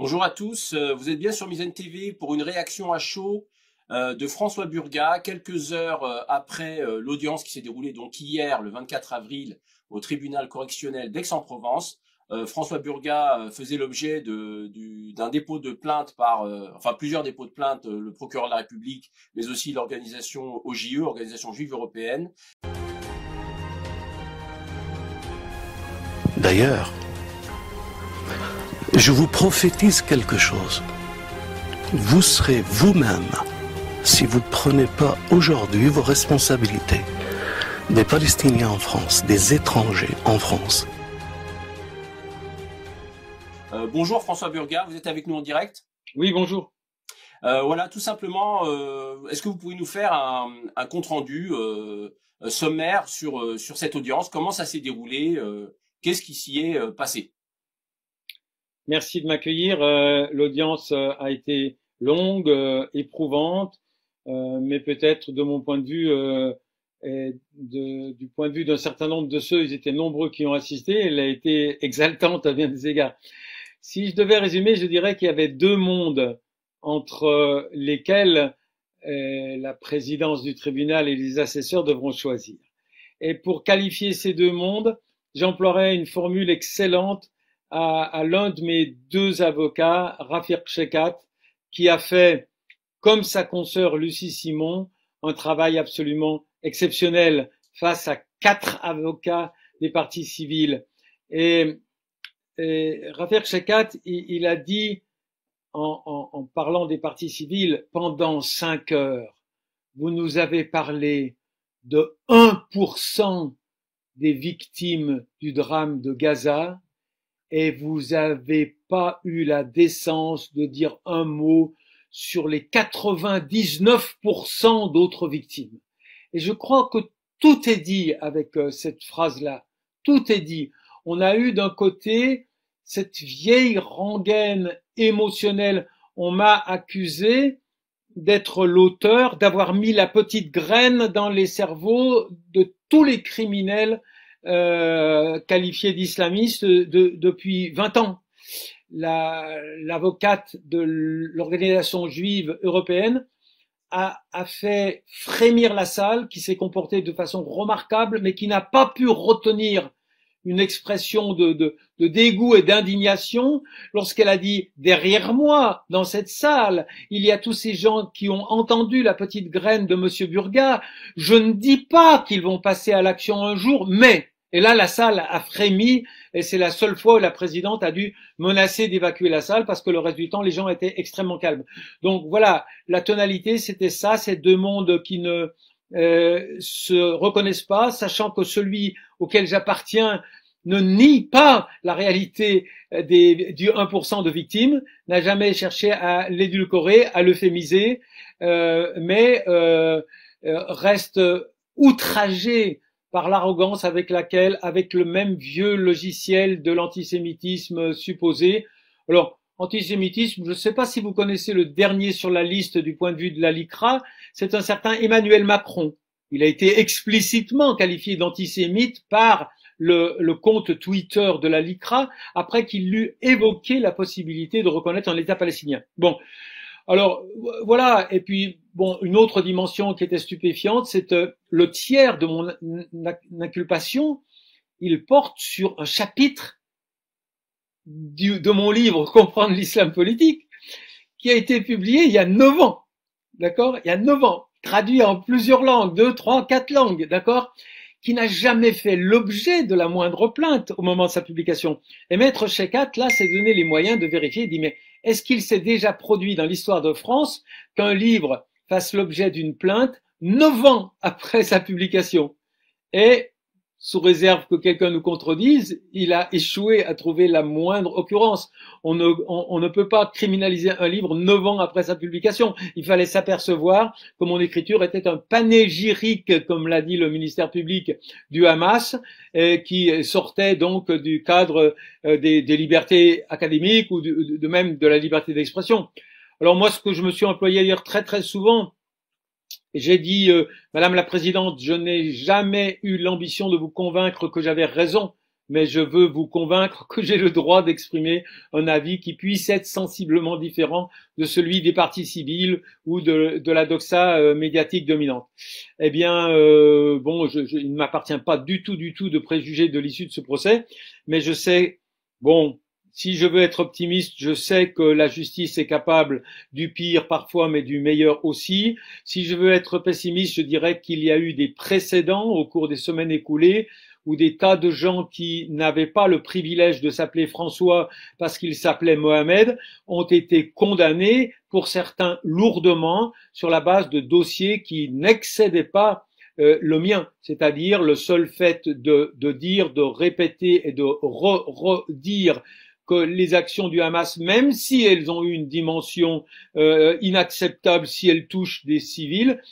Bonjour à tous, vous êtes bien sur Mizzen TV pour une réaction à chaud de François Burgat, quelques heures après l'audience qui s'est déroulée donc hier, le 24 avril, au tribunal correctionnel d'Aix-en-Provence. François Burgat faisait l'objet d'un dépôt de plainte enfin plusieurs dépôts de plainte, le procureur de la République, mais aussi l'organisation OJE, Organisation Juive Européenne. D'ailleurs, je vous prophétise quelque chose. Vous serez vous-même, si vous ne prenez pas aujourd'hui vos responsabilités, des Palestiniens en France, des étrangers en France. Bonjour François Burgat, vous êtes avec nous en direct? Oui, bonjour. Voilà, tout simplement, est-ce que vous pouvez nous faire un compte-rendu sommaire sur cette audience? Comment ça s'est déroulé? Qu'est-ce qui s'y est passé? Merci de m'accueillir. L'audience a été longue, éprouvante, mais peut-être de mon point de vue et du point de vue d'un certain nombre de ceux, ils étaient nombreux qui ont assisté, elle a été exaltante à bien des égards. Si je devais résumer, je dirais qu'il y avait deux mondes entre lesquels la présidence du tribunal et les assesseurs devront choisir. Et pour qualifier ces deux mondes, j'emploierais une formule excellente à l'un de mes deux avocats, Rafik Chekhat, qui a fait, comme sa consoeur Lucie Simon, un travail absolument exceptionnel face à 4 avocats des parties civiles. Et Rafik Chekhat, il a dit, en parlant des parties civiles, pendant 5 heures, vous nous avez parlé de 1% des victimes du drame de Gaza, et vous avez pas eu la décence de dire un mot sur les 99% d'autres victimes. Et je crois que tout est dit avec cette phrase-là. Tout est dit. On a eu d'un côté cette vieille rengaine émotionnelle. On m'a accusé d'être l'auteur, d'avoir mis la petite graine dans les cerveaux de tous les criminels qualifié d'islamistes depuis 20 ans. L'avocate de l'organisation juive européenne a fait frémir la salle, qui s'est comportée de façon remarquable, mais qui n'a pas pu retenir une expression de dégoût et d'indignation lorsqu'elle a dit « Derrière moi, dans cette salle, il y a tous ces gens qui ont entendu la petite graine de Monsieur Burgat. Je ne dis pas qu'ils vont passer à l'action un jour, mais… » Et là, la salle a frémi, et c'est la seule fois où la présidente a dû menacer d'évacuer la salle, parce que le reste du temps, les gens étaient extrêmement calmes. Donc voilà, la tonalité, c'était ça, ces deux mondes qui ne se reconnaissent pas, sachant que celui auquel j'appartiens ne nie pas la réalité du 1% de victimes, n'a jamais cherché à l'édulcorer, à l'euphémiser, mais reste outragé par l'arrogance avec laquelle, avec le même vieux logiciel de l'antisémitisme supposé. Alors, antisémitisme, je ne sais pas si vous connaissez le dernier sur la liste du point de vue de la LICRA, c'est un certain Emmanuel Macron. Il a été explicitement qualifié d'antisémite par le compte Twitter de la LICRA après qu'il eut évoqué la possibilité de reconnaître un État palestinien. Bon. Alors voilà, et puis bon, une autre dimension qui était stupéfiante, c'est le tiers de mon inculpation, il porte sur un chapitre de mon livre Comprendre l'islam politique, qui a été publié il y a 9 ans, d'accord, il y a 9 ans, traduit en plusieurs langues, 2, 3, 4 langues, d'accord, qui n'a jamais fait l'objet de la moindre plainte au moment de sa publication. Et Maître Chekhat, là, s'est donné les moyens de vérifier, il dit, mais est-ce qu'il s'est déjà produit dans l'histoire de France qu'un livre fasse l'objet d'une plainte 9 ans après sa publication? Et, sous réserve que quelqu'un nous contredise, il a échoué à trouver la moindre occurrence. On ne peut pas criminaliser un livre 9 ans après sa publication. Il fallait s'apercevoir que mon écriture était un panégyrique, comme l'a dit le ministère public du Hamas, qui sortait donc du cadre des libertés académiques ou de même de la liberté d'expression. Alors moi, ce que je me suis employé à dire très très souvent, j'ai dit, Madame la Présidente, je n'ai jamais eu l'ambition de vous convaincre que j'avais raison. mais je veux vous convaincre que j'ai le droit d'exprimer un avis qui puisse être sensiblement différent de celui des partis civils ou de la doxa médiatique dominante. Eh bien, bon, il ne m'appartient pas du tout de préjuger de l'issue de ce procès, mais je sais, bon, si je veux être optimiste, je sais que la justice est capable du pire parfois, mais du meilleur aussi. Si je veux être pessimiste, je dirais qu'il y a eu des précédents au cours des semaines écoulées où des tas de gens qui n'avaient pas le privilège de s'appeler François parce qu'ils s'appelaient Mohamed ont été condamnés, pour certains lourdement, sur la base de dossiers qui n'excédaient pas le mien, c'est-à-dire le seul fait de dire, de répéter et de redire que les actions du Hamas, même si elles ont eu une dimension inacceptable, si elles touchent des civils,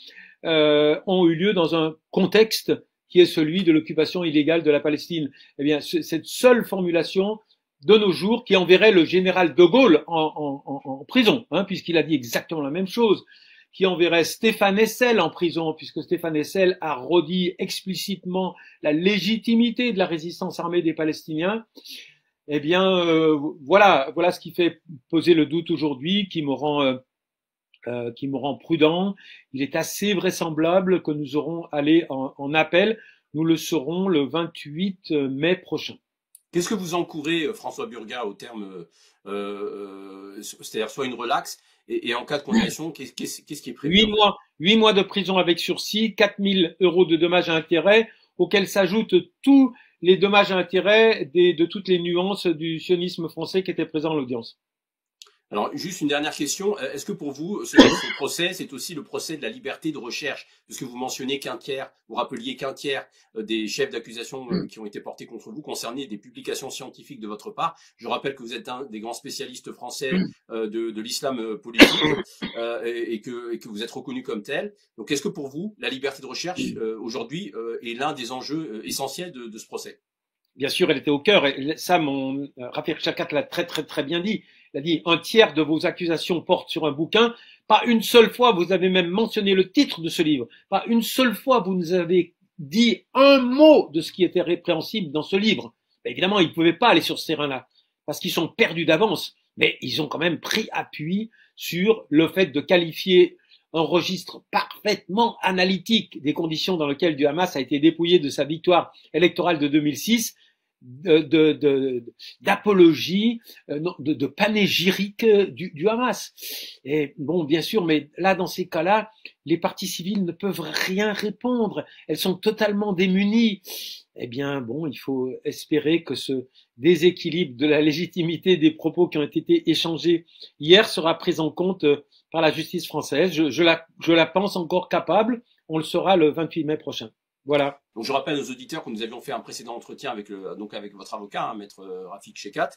ont eu lieu dans un contexte qui est celui de l'occupation illégale de la Palestine. Eh bien, cette seule formulation de nos jours, qui enverrait le général de Gaulle en prison, hein, puisqu'il a dit exactement la même chose, qui enverrait Stéphane Hessel en prison, puisque Stéphane Hessel a redit explicitement la légitimité de la résistance armée des Palestiniens. Eh bien, voilà ce qui fait poser le doute aujourd'hui, qui me rend prudent. Il est assez vraisemblable que nous aurons allé en appel. Nous le saurons le 28 mai prochain. Qu'est-ce que vous encourez, François Burga, au terme, c'est-à-dire soit une relaxe, et en cas de condamnation, qu'est-ce qui est prévu? 8 mois de prison avec sursis, 4 000 € de dommages à intérêts, auxquels s'ajoutent tous les dommages à intérêts de toutes les nuances du sionisme français qui étaient présents à l'audience. Alors, juste une dernière question. Est-ce que pour vous, ce procès, c'est aussi le procès de la liberté de recherche? Puisque vous mentionnez vous rappeliez qu'un tiers des chefs d'accusation qui ont été portés contre vous concernaient des publications scientifiques de votre part. Je rappelle que vous êtes un des grands spécialistes français de l'islam politique et que vous êtes reconnu comme tel. Donc, est-ce que pour vous, la liberté de recherche, aujourd'hui, est l'un des enjeux essentiels de ce procès? Bien sûr, elle était au cœur. Et ça, Rafik Chakat l'a très bien dit. Il a dit, un tiers de vos accusations portent sur un bouquin. Pas une seule fois, vous avez même mentionné le titre de ce livre. Pas une seule fois, vous nous avez dit un mot de ce qui était répréhensible dans ce livre. Mais évidemment, ils ne pouvaient pas aller sur ce terrain-là, parce qu'ils sont perdus d'avance. Mais ils ont quand même pris appui sur le fait de qualifier un registre parfaitement analytique des conditions dans lesquelles du Hamas a été dépouillé de sa victoire électorale de 2006, d'apologie, de panégyrique du Hamas. Et bon, bien sûr, mais là, dans ces cas-là, les parties civiles ne peuvent rien répondre. Elles sont totalement démunies. Eh bien, bon, il faut espérer que ce déséquilibre de la légitimité des propos qui ont été échangés hier sera pris en compte par la justice française. Je la pense encore capable. On le saura le 28 mai prochain. Voilà. Donc je rappelle aux auditeurs que nous avions fait un précédent entretien avec votre avocat, maître Rafik Chakat,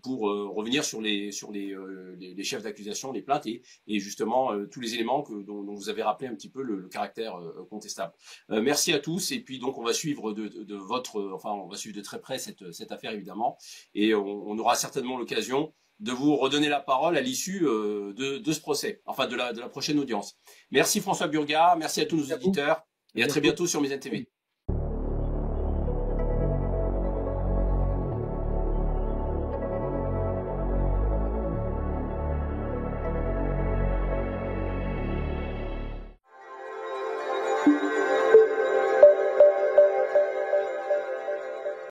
pour revenir sur les chefs d'accusation, les plaintes et justement tous les éléments dont vous avez rappelé un petit peu le caractère contestable. Merci à tous, et puis donc on va suivre on va suivre de très près cette affaire évidemment, et on aura certainement l'occasion de vous redonner la parole à l'issue de ce procès, enfin de la prochaine audience. Merci François Burga, merci à tous nos auditeurs. Et à très bientôt sur Mizzen TV.